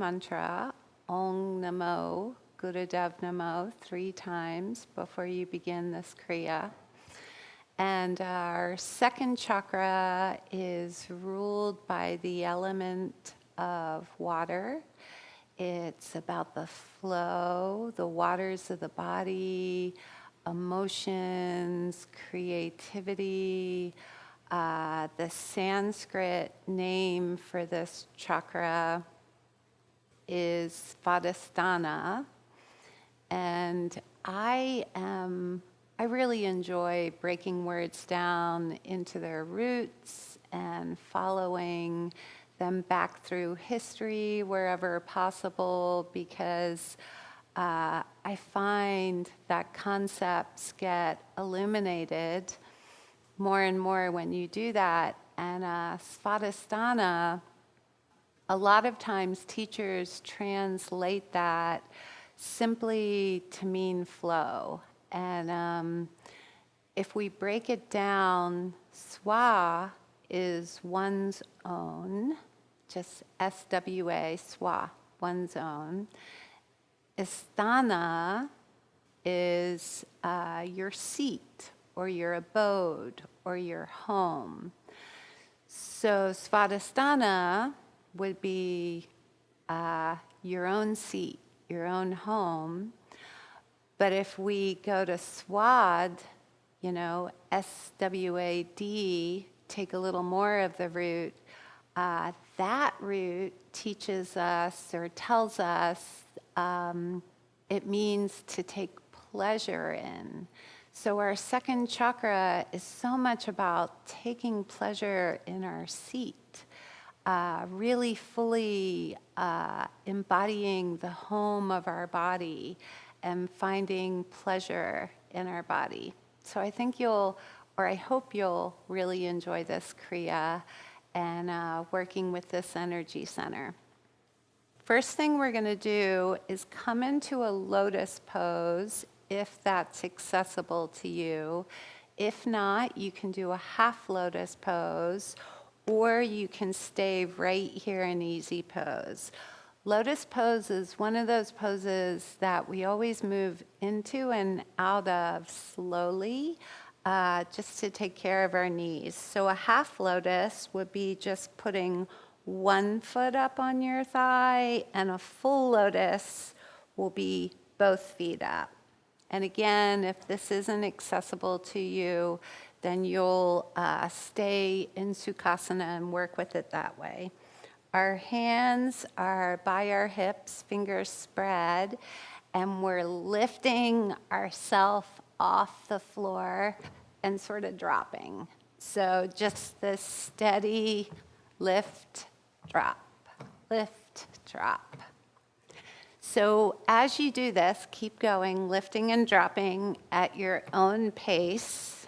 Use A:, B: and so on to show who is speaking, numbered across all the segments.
A: mantra, Om Namo Gurudev Namo, 3 times before you begin this kriya. And our second chakra is ruled by the element of water. It's about the flow, the waters of the body, emotions, creativity. The Sanskrit name for this chakra is svadhisthana. And I really enjoy breaking words down into their roots and following them back through history wherever possible, because I find that concepts get illuminated more and more when you do that. And svadhisthana, a lot of times teachers translate that simply to mean flow. And if we break it down, swa is one's own, just S-W-A, swa, one's own. Isthana is your seat or your abode or your home. So svadhisthana would be your own seat, your own home. But if we go to swad, S-W-A-D, take a little more of the root, that root teaches us or tells us it means to take pleasure in. So our second chakra is so much about taking pleasure in our seat, really fully embodying the home of our body and finding pleasure in our body. So I think I hope you'll really enjoy this kriya and working with this energy center. First thing we're going to do is come into a lotus pose, if that's accessible to you. If not, you can do a half lotus pose, or you can stay right here in easy pose. Lotus pose is one of those poses that we always move into and out of slowly, just to take care of our knees. So a half lotus would be just putting one foot up on your thigh, and a full lotus will be both feet up. And again, if this isn't accessible to you, then you'll stay in Sukhasana and work with it that way. Our hands are by our hips, fingers spread, and we're lifting ourselves off the floor and sort of dropping. So just this steady lift, drop, lift, drop. So as you do this, keep going, lifting and dropping at your own pace.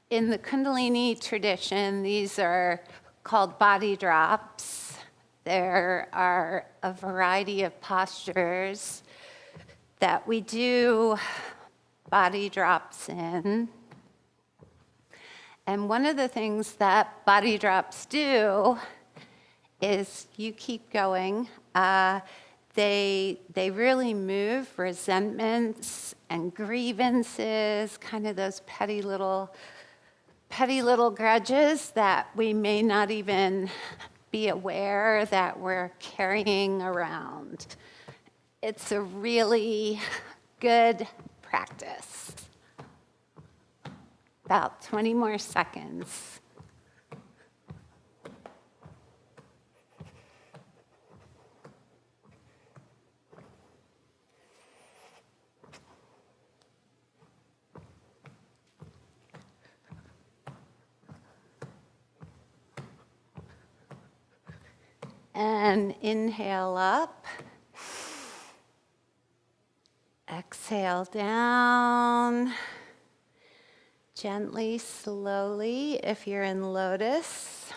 A: In the Kundalini tradition, these are called body drops. There are a variety of postures that we do body drops in. And one of the things that body drops do is you keep going. They really move resentments and grievances, kind of those petty little grudges that we may not even be aware that we're carrying around. It's a really good practice. About 20 more seconds. And inhale up. Exhale down. Gently, slowly, if you're in lotus,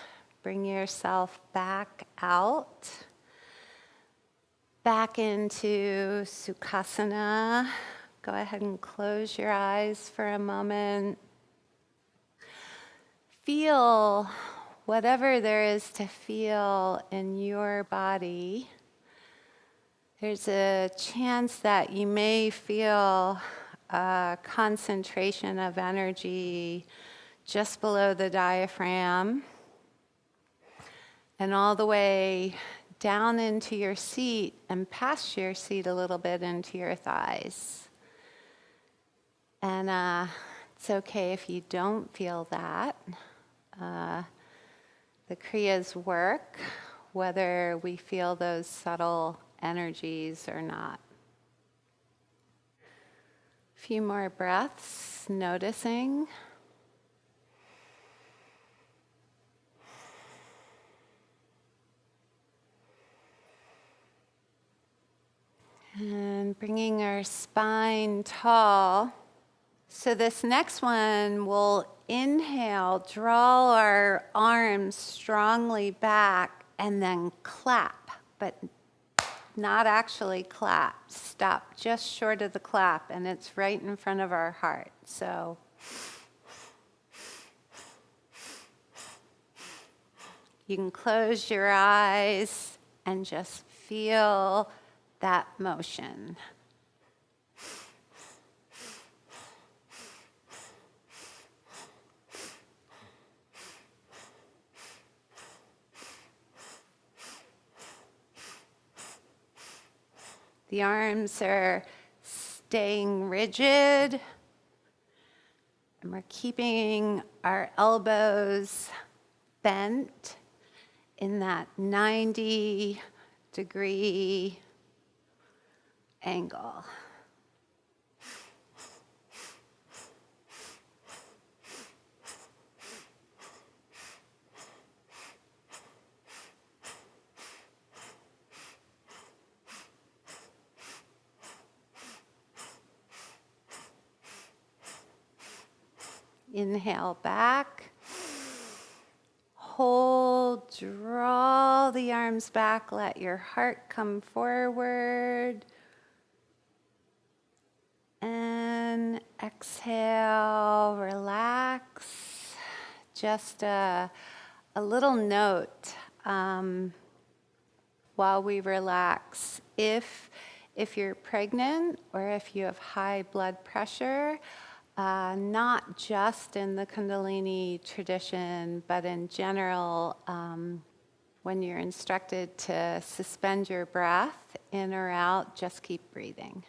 A: bring yourself back out. Back into Sukhasana. Go ahead and close your eyes for a moment. Feel whatever there is to feel in your body, there's a chance that you may feel a concentration of energy just below the diaphragm and all the way down into your seat and past your seat a little bit into your thighs. And it's okay if you don't feel that. The Kriyas work whether we feel those subtle energies or not. A few more breaths, noticing. And bringing our spine tall. So this next one, we'll inhale, draw our arms strongly back, and then clap, but not actually clap. Stop just short of the clap, and it's right in front of our heart. So you can close your eyes and just feel that motion. The arms are staying rigid, and we're keeping our elbows bent in that 90-degree angle. Inhale back. Hold, draw the arms back, let your heart come forward. And exhale, relax. Just a little note while we relax. If you're pregnant or if you have high blood pressure, not just in the Kundalini tradition, but in general, when you're instructed to suspend your breath in or out, just keep breathing.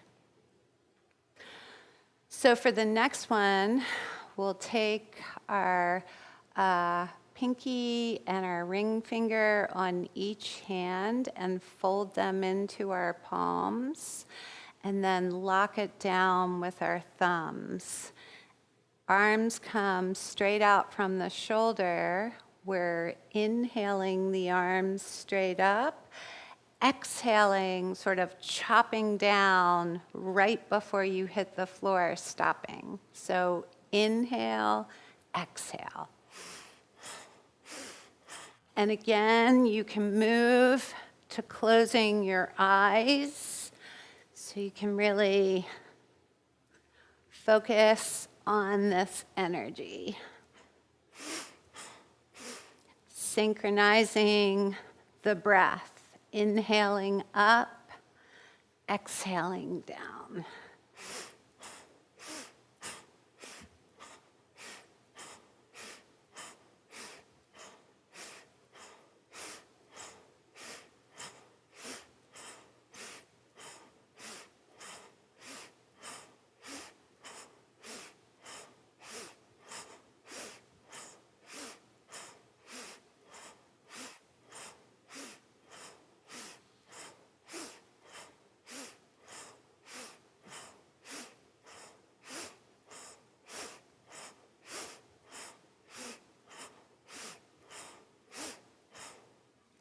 A: So for the next one, we'll take our pinky and our ring finger on each hand and fold them into our palms, and then lock it down with our thumbs. Arms come straight out from the shoulder. We're inhaling the arms straight up, exhaling, sort of chopping down right before you hit the floor, stopping. So inhale, exhale. And again, you can move to closing your eyes so you can really focus on this energy. Synchronizing the breath, inhaling up, exhaling down.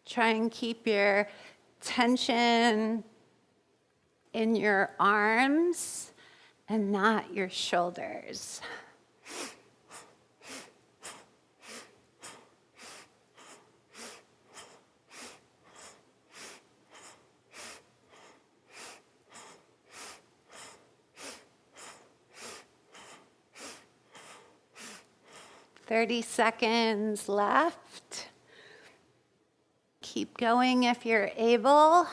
A: Try and keep your tension in your arms and not your shoulders. "30 seconds left. keep going if you're able.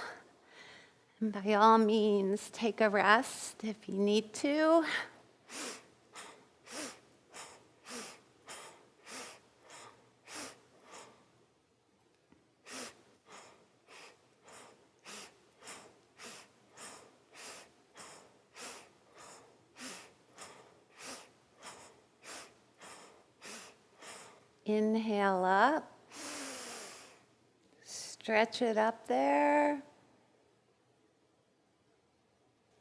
A: And by all means, take a rest if you need to. Inhale up. Stretch it up there.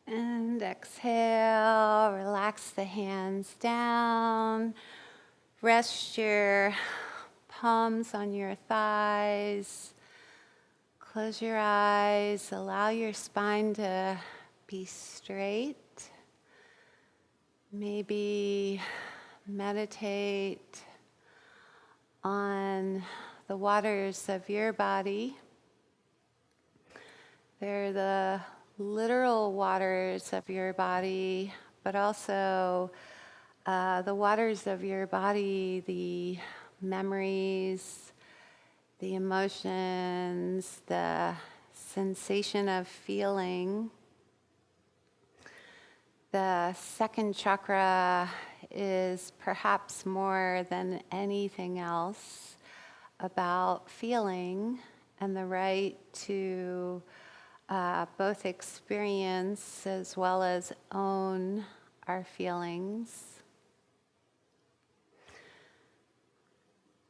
A: And exhale, relax the hands down. Rest your palms on your thighs. Close your eyes. Allow your spine to be straight. Maybe meditate on the waters of your body. They're the literal waters of your body, but also the waters of your body, the memories, the emotions, the sensation of feeling. The second chakra is perhaps more than anything else about feeling and the right to both experience as well as own our feelings.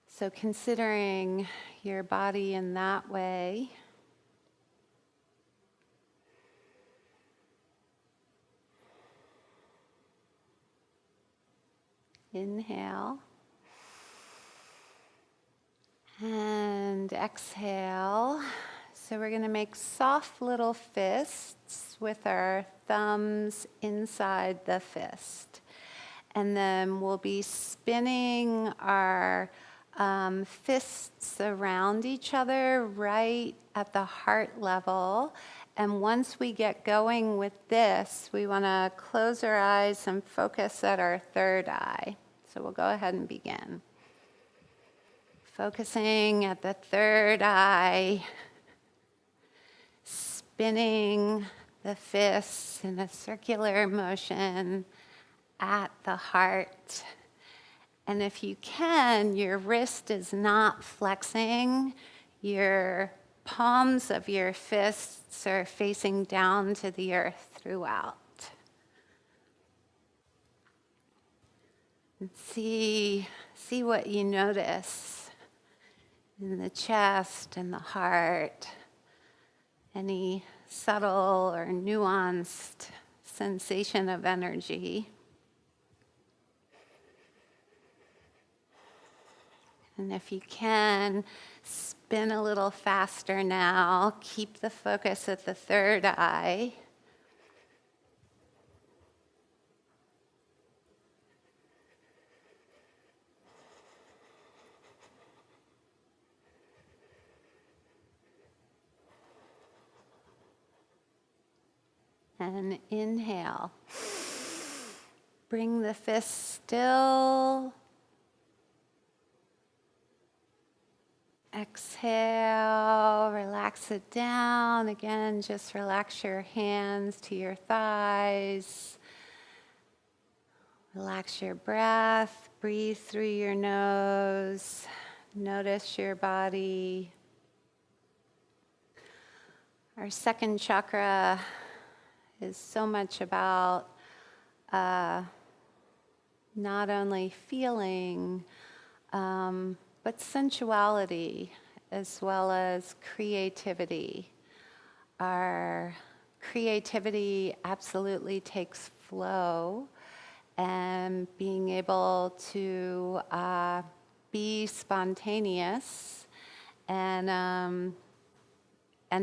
A: So considering your body in that way, inhale and exhale. So we're going to make soft little fists with our thumbs inside the fist. And then we'll be spinning our fists around each other right at the heart level. And once we get going with this, we want to close our eyes and focus at our third eye. So we'll go ahead and begin. Focusing at the third eye, spinning the fists in a circular motion at the heart. And if you can, your wrist is not flexing. Your palms of your fists are facing down to the earth throughout. And see what you notice in the chest and the heart. Any subtle or nuanced sensation of energy. And if you can, spin a little faster now. Keep the focus at the third eye. And inhale. Bring the fist still. Exhale, relax it down. Again, just relax your hands to your thighs. Relax your breath. Breathe through your nose. Notice your body. Our second chakra is so much about not only feeling, but sensuality as well as creativity. Our creativity absolutely takes flow, and being able to be spontaneous and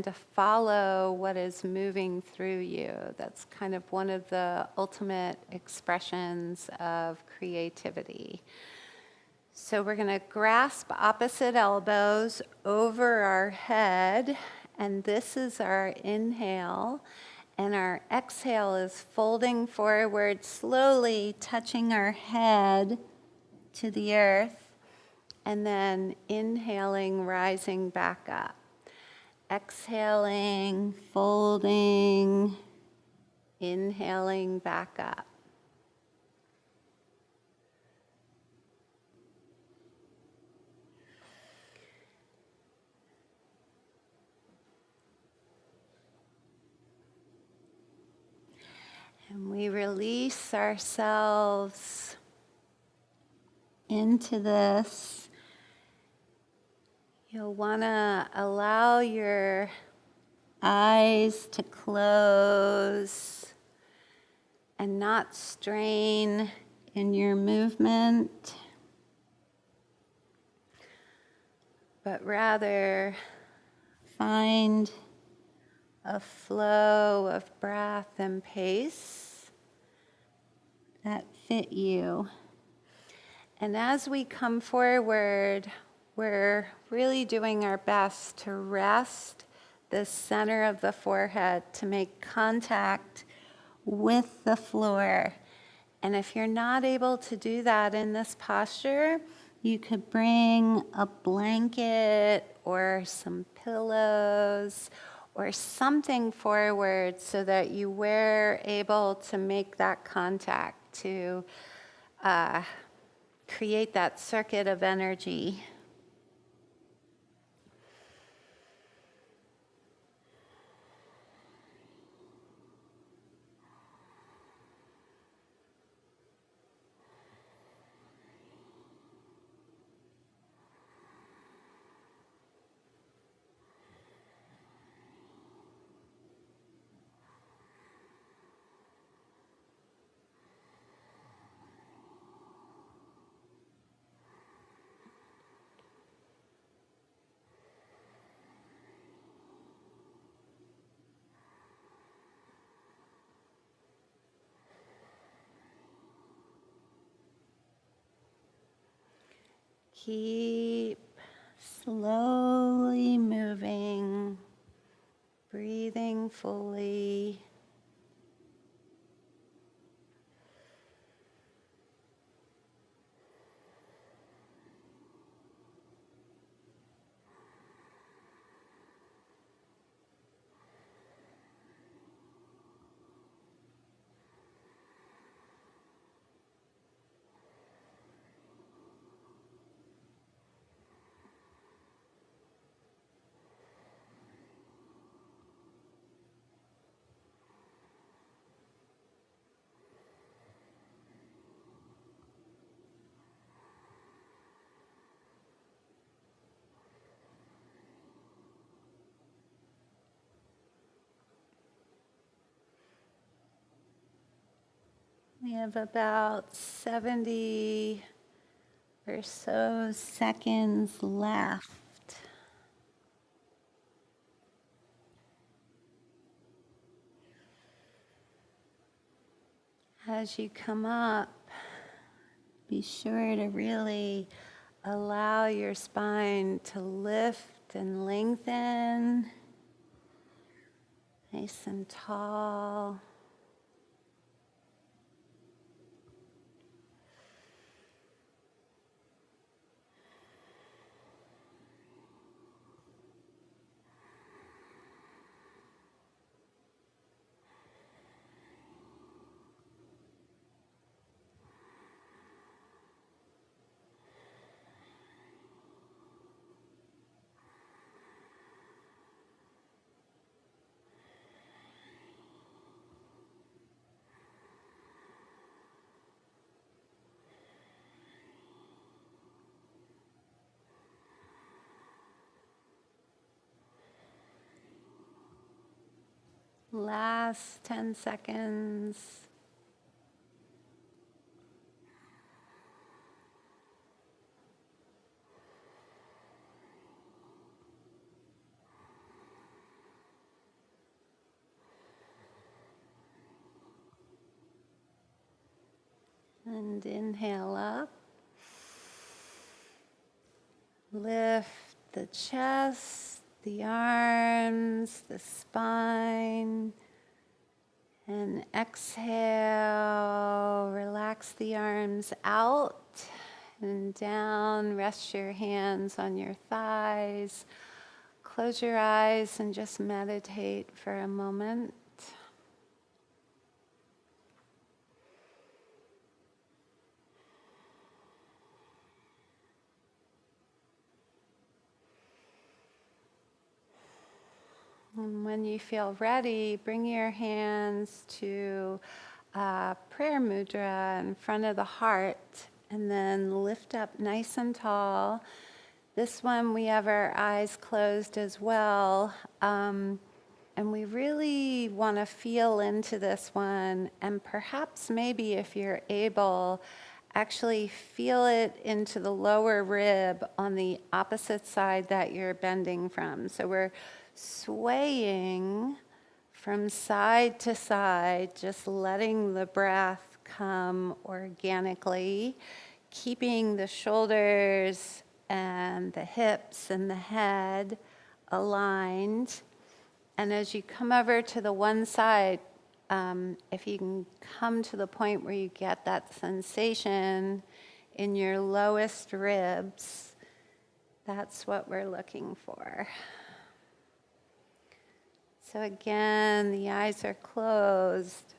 A: to follow what is moving through you. That's kind of one of the ultimate expressions of creativity. So we're going to grasp opposite elbows over our head, and this is our inhale. And our exhale is folding forward, slowly touching our head to the earth, and then inhaling, rising back up. Exhaling, folding, inhaling back up. And we release ourselves into this. You'll want to allow your eyes to close and not strain in your movement, but rather find a flow of breath and pace that fit you. And as we come forward, we're really doing our best to rest the center of the forehead, to make contact with the floor. And if you're not able to do that in this posture, you could bring a blanket or some pillows or something forward so that you were able to make that contact, to create that circuit of energy. Keep slowly moving, breathing fully. We have about 70 or so seconds left. As you come up, be sure to really allow your spine to lift and lengthen, nice and tall. Last 10 seconds. And inhale up. Lift the chest, the arms, the spine. And exhale, relax the arms out and down. Rest your hands on your thighs. close your eyes and just meditate for a moment. And when you feel ready, bring your hands to prayer mudra in front of the heart, and then lift up nice and tall. This one we have our eyes closed as well, and we really want to feel into this one, and perhaps maybe if you're able, actually feel it into the lower rib on the opposite side that you're bending from. So we're swaying from side to side, just letting the breath come organically, keeping the shoulders and the hips and the head aligned. And as you come over to the one side, if you can come to the point where you get that sensation in your lowest ribs, that's what we're looking for. So again, the eyes are closed,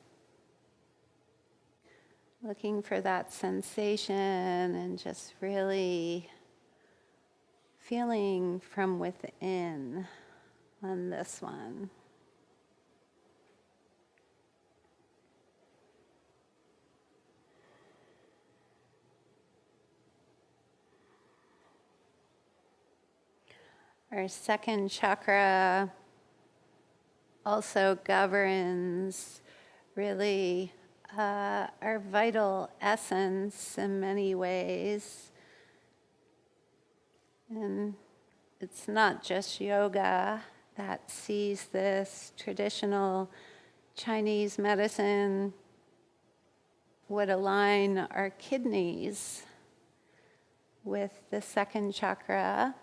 A: looking for that sensation and just really feeling from within on this one. Our second chakra also governs really our vital essence in many ways. And it's not just yoga that sees this. Traditional Chinese medicine would align our kidneys with the second chakra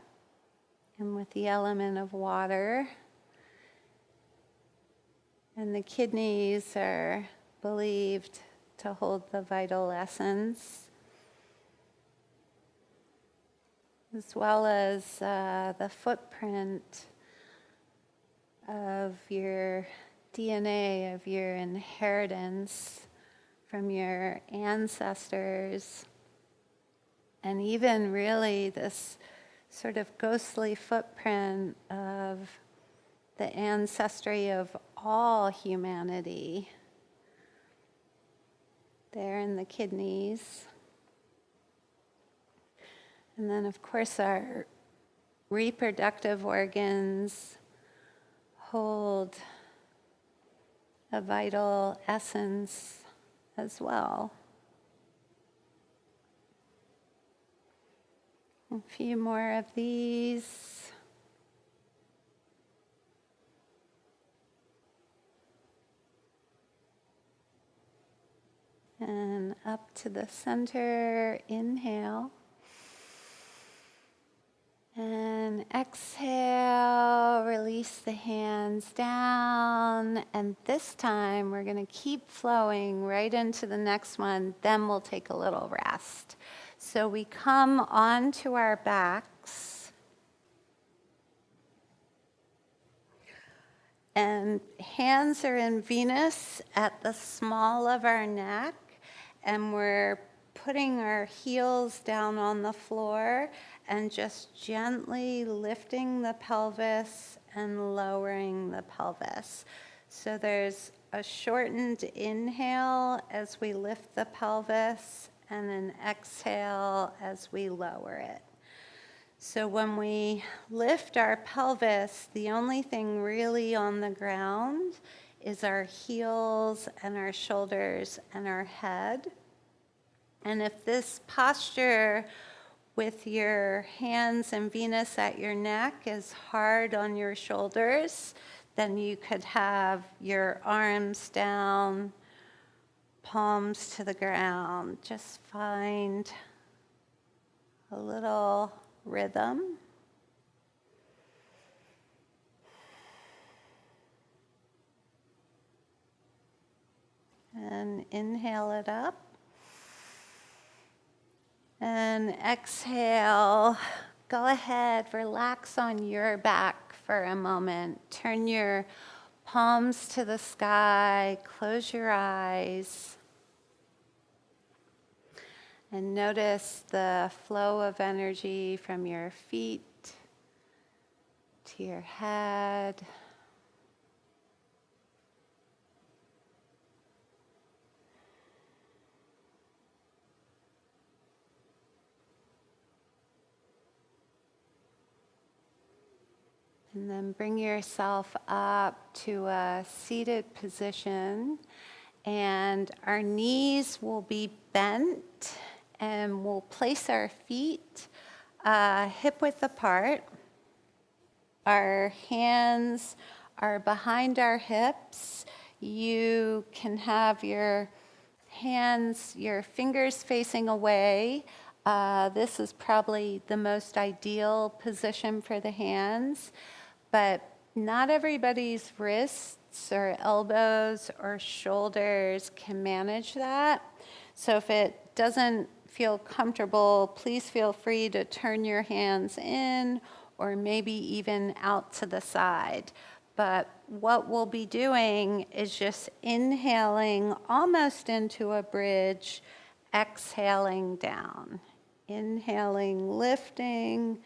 A: and with the element of water. And the kidneys are believed to hold the vital essence, as well as the footprint of your DNA, of your inheritance from your ancestors, and even really this sort of ghostly footprint of the ancestry of all humanity there in the kidneys. And then, of course, our reproductive organs hold a vital essence as well. A few more of these. And up to the center, inhale. And exhale, release the hands down. And this time we're going to keep flowing right into the next one. Then we'll take a little rest. So we come onto our backs. And hands are in Venus at the small of our neck. And we're putting our heels down on the floor and just gently lifting the pelvis and lowering the pelvis. So there's a shortened inhale as we lift the pelvis and an exhale as we lower it. So when we lift our pelvis, the only thing really on the ground is our heels and our shoulders and our head. And if this posture with your hands and Venus at your neck is hard on your shoulders, then you could have your arms down, palms to the ground. Just find a little rhythm. And inhale it up. And exhale. Go ahead, relax on your back for a moment. Turn your palms to the sky, close your eyes, and notice the flow of energy from your feet to your head. And then bring yourself up to a seated position, and our knees will be bent, and we'll place our feet hip width apart. Our hands are behind our hips. You can have your hands, your fingers facing away. This is probably the most ideal position for the hands, but not everybody's wrists or elbows or shoulders can manage that. So if it doesn't feel comfortable, please feel free to turn your hands in or maybe even out to the side. But what we'll be doing is just inhaling almost into a bridge, exhaling down. Inhaling, lifting,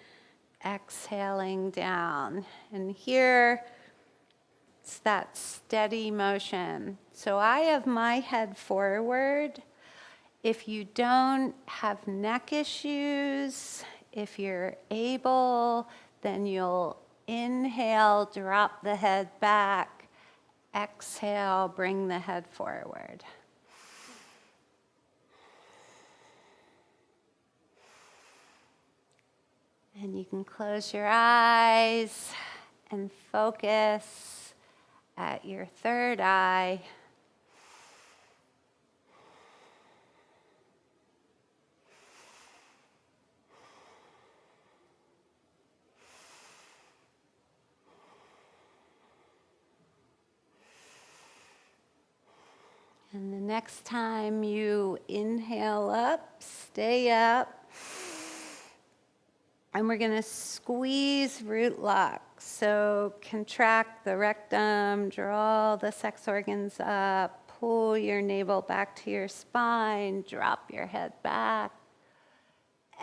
A: exhaling down. And here, it's that steady motion. So I have my head forward. If you don't have neck issues, if you're able, then you'll inhale, drop the head back. Exhale, bring the head forward. And you can close your eyes and focus at your third eye. And the next time you inhale up, stay up. And we're going to squeeze root lock. So contract the rectum, draw the sex organs up, pull your navel back to your spine, drop your head back.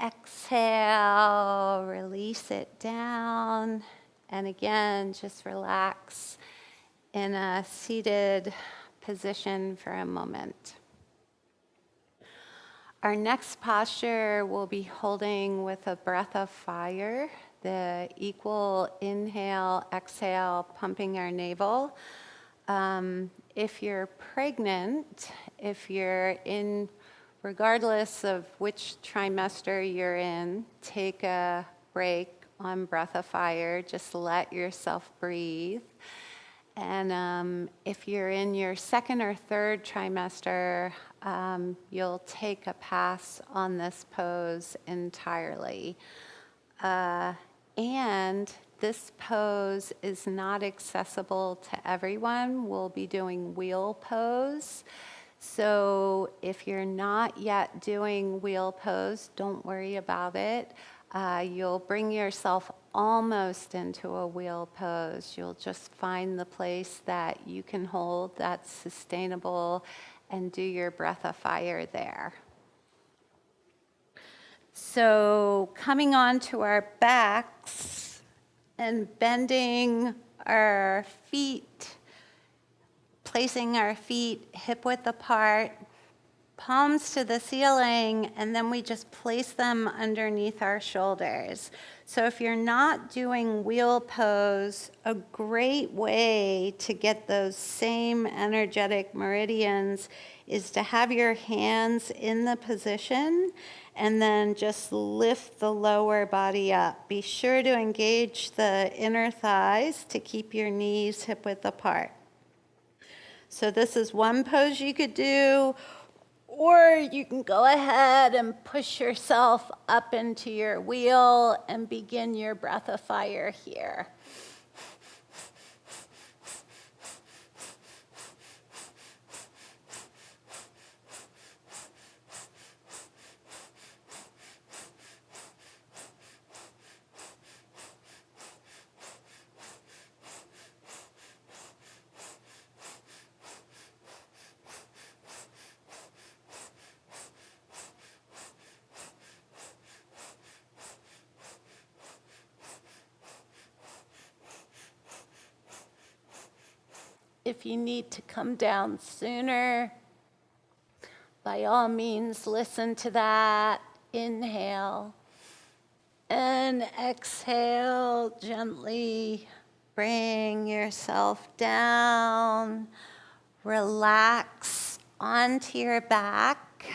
A: Exhale, release it down. And again, just relax in a seated position for a moment. Our next posture we'll be holding with a breath of fire, the equal inhale, exhale, pumping our navel. If you're pregnant, if you're in, regardless of which trimester you're in, take a break on breath of fire, just let yourself breathe. And if you're in your second or third trimester, you'll take a pass on this pose entirely. And this pose is not accessible to everyone. We'll be doing wheel pose. So if you're not yet doing wheel pose, don't worry about it. You'll bring yourself almost into a wheel pose. You'll just find the place that you can hold that's sustainable and do your breath of fire there. So coming onto our backs and bending our feet, placing our feet hip width apart, palms to the ceiling, and then we just place them underneath our shoulders. So if you're not doing wheel pose, a great way to get those same energetic meridians is to have your hands in the position and then just lift the lower body up. Be sure to engage the inner thighs to keep your knees hip width apart. So this is one pose you could do. Or you can go ahead and push yourself up into your wheel and begin your breath of fire here. If you need to come down sooner, by all means, listen to that. Inhale and exhale gently. Bring yourself down. Relax onto your back.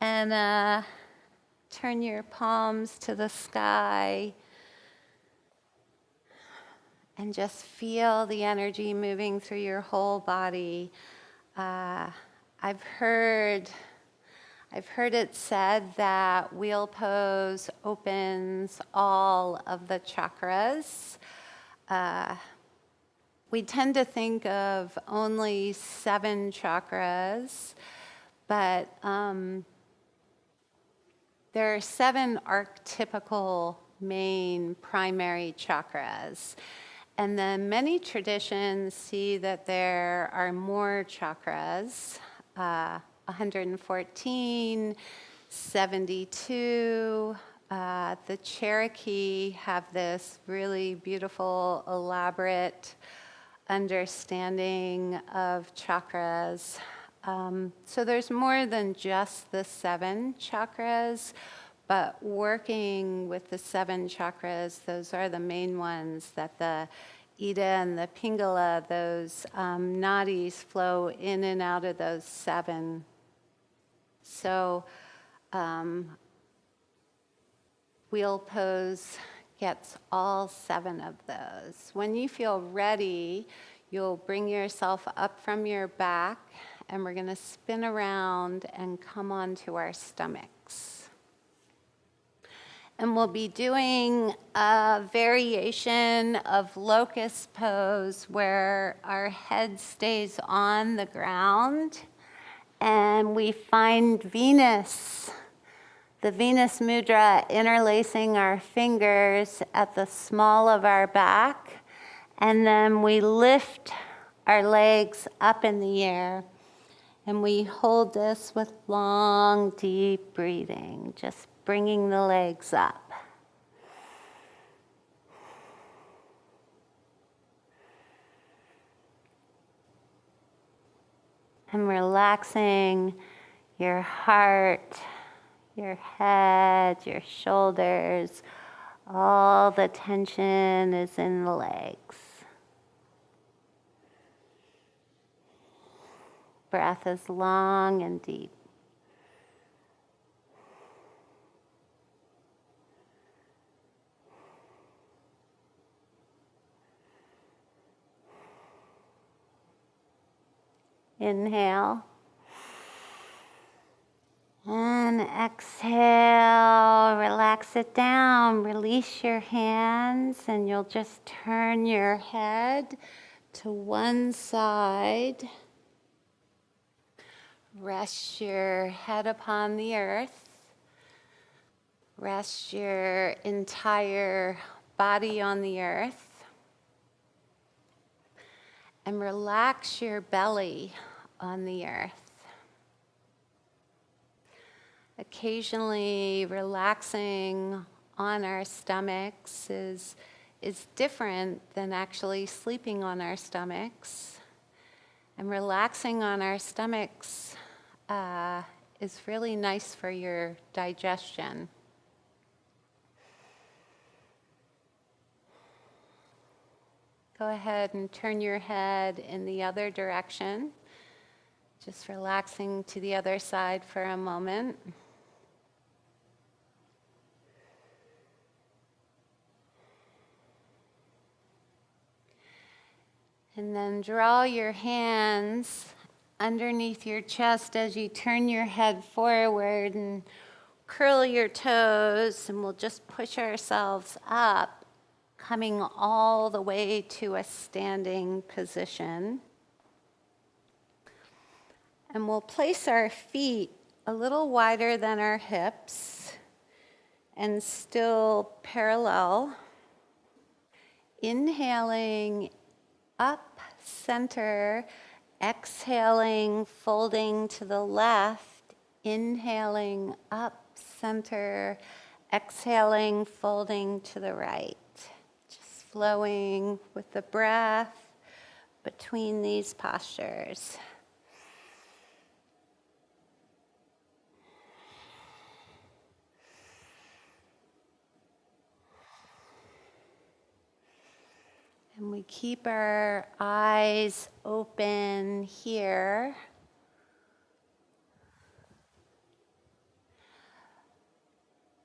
A: And turn your palms to the sky. And just feel the energy moving through your whole body. I've heard it said that wheel pose opens all of the chakras. We tend to think of only 7 chakras, but there are 7 archetypical main primary chakras. And then many traditions see that there are more chakras, 114, 72. The Cherokee have this really beautiful, elaborate understanding of chakras. So there's more than just the 7 chakras, but working with the 7 chakras, those are the main ones that the Ida and the Pingala, those nadis flow in and out of those 7. So wheel pose gets all 7 of those. When you feel ready, you'll bring yourself up from your back, and we're going to spin around and come onto our stomachs. And we'll be doing a variation of locust pose where our head stays on the ground and we find Venus, the Venus mudra, interlacing our fingers at the small of our back. And then we lift our legs up in the air. And we hold this with long, deep breathing, just bringing the legs up. And relaxing your heart, your head, your shoulders. All the tension is in the legs. Breath is long and deep. Inhale. And exhale, relax it down, release your hands, and you'll just turn your head to one side. Rest your head upon the earth. Rest your entire body on the earth. And relax your belly on the earth. Occasionally relaxing on our stomachs is different than actually sleeping on our stomachs. And relaxing on our stomachs is really nice for your digestion. Go ahead and turn your head in the other direction. Just relaxing to the other side for a moment. And then draw your hands underneath your chest as you turn your head forward and curl your toes, and we'll just push ourselves up, coming all the way to a standing position. And we'll place our feet a little wider than our hips and still parallel. Inhaling up, center, exhaling, folding to the left, inhaling up, center, exhaling, folding to the right. Just flowing with the breath between these postures. And we keep our eyes open here.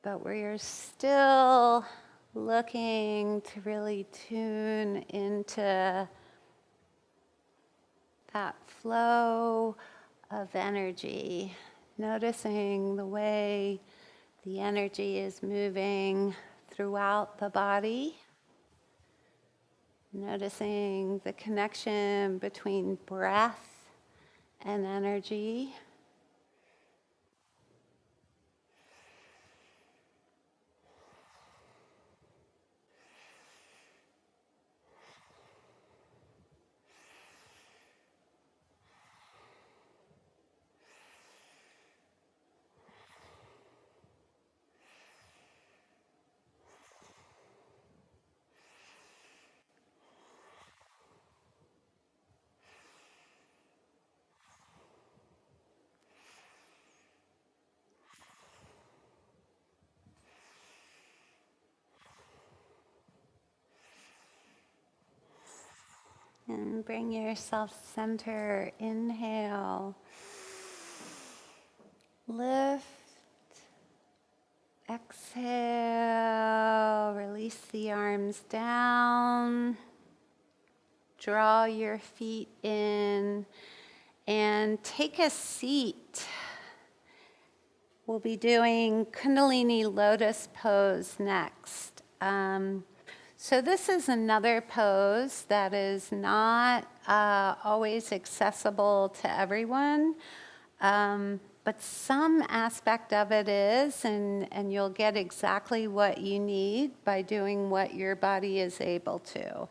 A: But we're still looking to really tune into that flow of energy, noticing the way the energy is moving throughout the body. Noticing the connection between breath and energy. And bring yourself center. Inhale. Lift. Exhale. Release the arms down. Draw your feet in. And take a seat. We'll be doing Kundalini lotus pose next. So this is another pose that is not always accessible to everyone, but some aspect of it is, and you'll get exactly what you need by doing what your body is able to.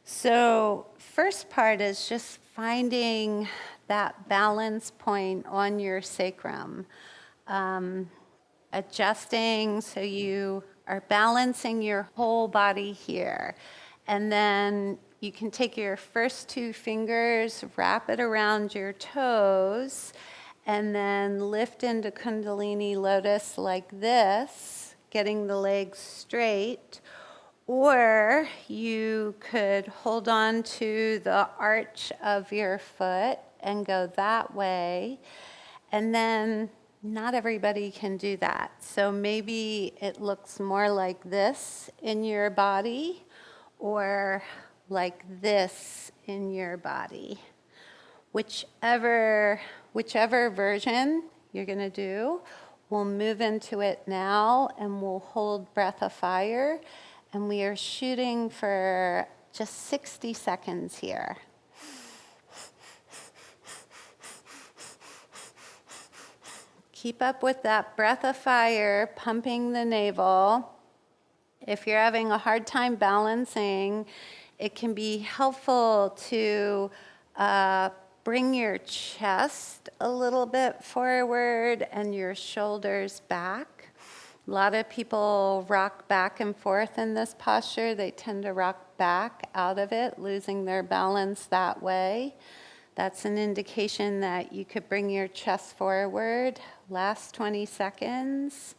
A: So first part is just finding that balance point on your sacrum, adjusting so you are balancing your whole body here. And then you can take your first two fingers, wrap it around your toes, and then lift into Kundalini lotus like this, getting the legs straight. Or you could hold on to the arch of your foot and go that way. And then not everybody can do that. So maybe it looks more like this in your body or like this in your body. Whichever version you're going to do, we'll move into it now and we'll hold breath of fire. And we are shooting for just 60 seconds here. Keep up with that breath of fire, pumping the navel. If you're having a hard time balancing, it can be helpful to bring your chest a little bit forward and your shoulders back. A lot of people rock back and forth in this posture. They tend to rock back out of it, losing their balance that way. That's an indication that you could bring your chest forward. Last 20 seconds.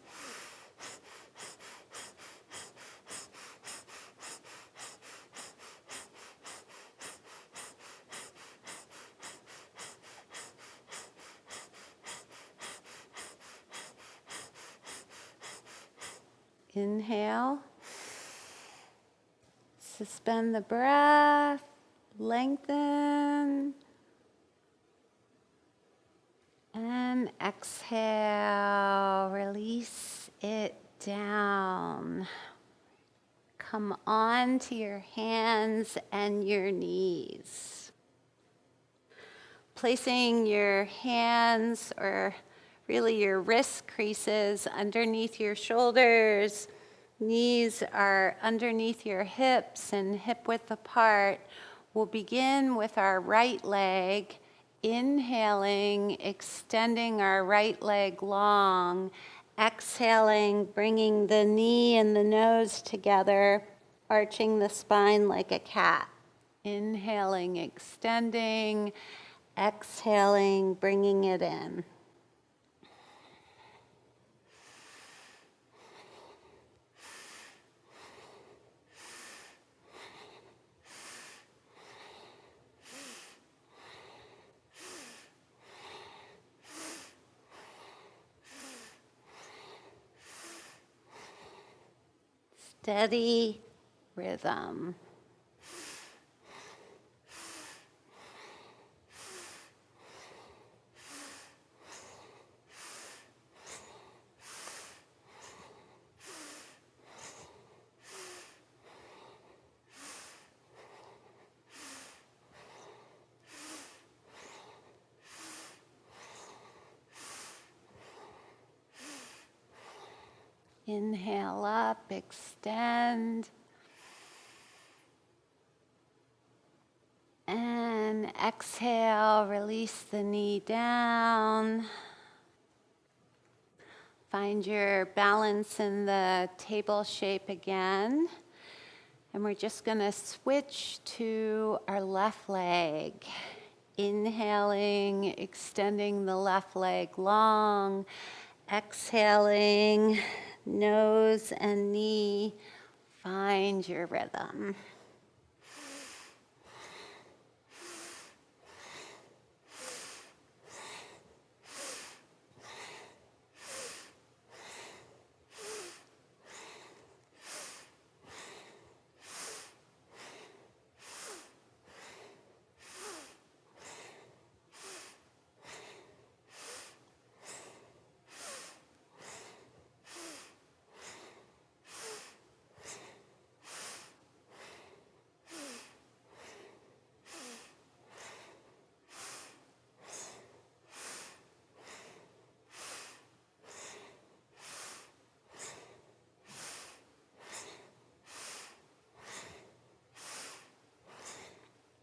A: Inhale. Suspend the breath. Lengthen. And exhale, release it down. Come on to your hands and your knees. Placing your hands, or really your wrist creases, underneath your shoulders. Knees are underneath your hips and hip width apart. We'll begin with our right leg. Inhaling, extending our right leg long. Exhaling, bringing the knee and the nose together. arching the spine like a cat. Inhaling, extending, exhaling, bringing it in. Steady rhythm. Inhale up, extend. And exhale, release the knee down. Find your balance in the table shape again. And we're just going to switch to our left leg. Inhaling, extending the left leg long. Exhaling, nose and knee. Find your rhythm.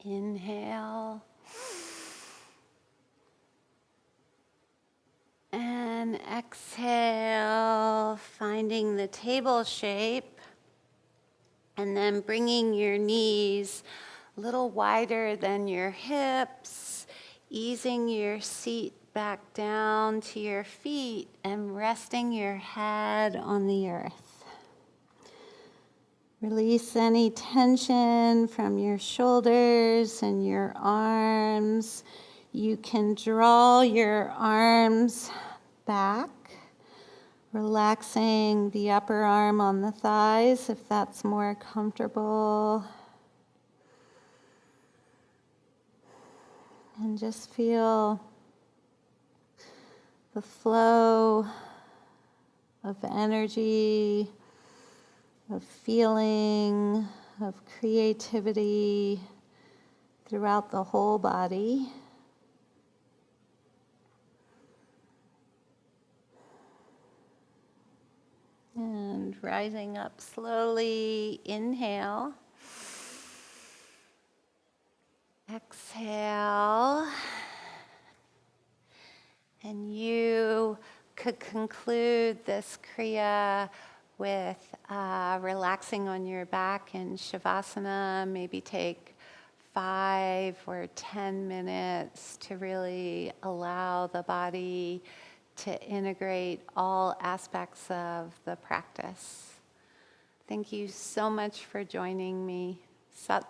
A: Inhale. And exhale, finding the table shape. And then bringing your knees a little wider than your hips, easing your seat back down to your feet and resting your head on the earth. Release any tension from your shoulders and your arms. You can draw your arms back, relaxing the upper arm on the thighs if that's more comfortable. And just feel the flow of energy, of feeling, of creativity throughout the whole body. And rising up slowly, inhale. Exhale. And you could conclude this Kriya with relaxing on your back in Shavasana. Maybe take 5 or 10 minutes to really allow the body to integrate all aspects of the practice. Thank you so much for joining me. Sat